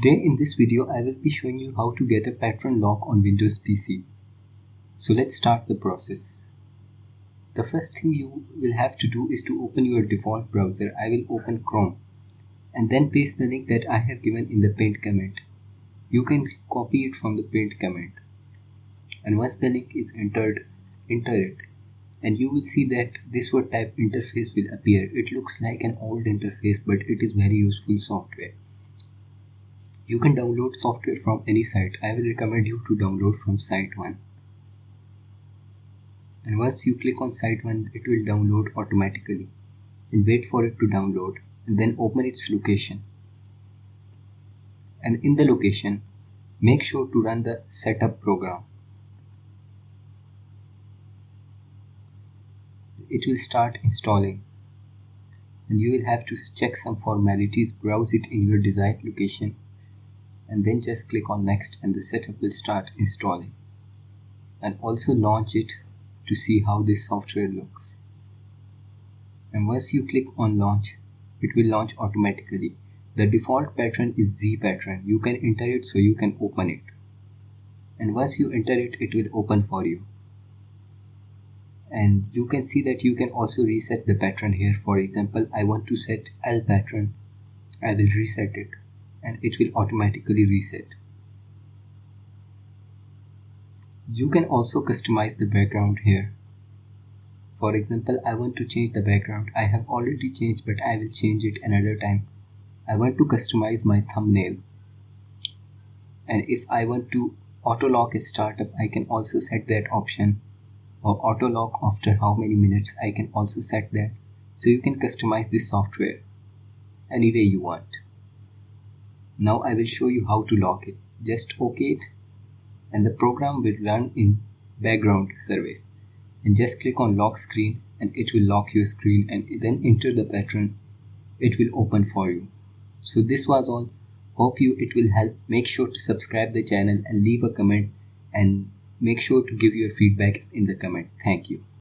Today in this video I will be showing you how to get a pattern lock on Windows PC. So let's start the process. The first thing you will have to do is to open your default browser. I will open Chrome and then paste the link that I have given in the pinned comment. You can copy it from the pinned comment, and once the link is entered, enter it and you will see that this word type interface will appear. It looks like an old interface, but it is very useful software. You can download software from any site. I will recommend you to download from site 1. And once you click on site 1, it will download automatically. And wait for it to download and then open its location. And in the location, make sure to run the setup program. It will start installing. And you will have to check some formalities, browse it in your desired location, and then just click on next and the setup will start installing. And also launch it to see how this software looks. And once you click on launch, it will launch automatically. The default pattern is Z pattern. You can enter it so you can open it. And once you enter it, it will open for you. And you can see that you can also reset the pattern here. For example, I want to set L pattern. I will reset it and it will automatically reset. You can also customize the background here. For example, I want to change the background. I have already changed, but I will change it another time. I want to customize my thumbnail. And if I want to auto lock a startup, I can also set that option. Or auto lock after how many minutes, I can also set that. So you can customize this software any way you want. Now I will show you how to lock it. Just OK it and the program will run in background service. And just click on lock screen and it will lock your screen, and then enter the pattern. It will open for you. So this was all. Hope it will help. Make sure to subscribe the channel and leave a comment, and make sure to give your feedbacks in the comment. Thank you.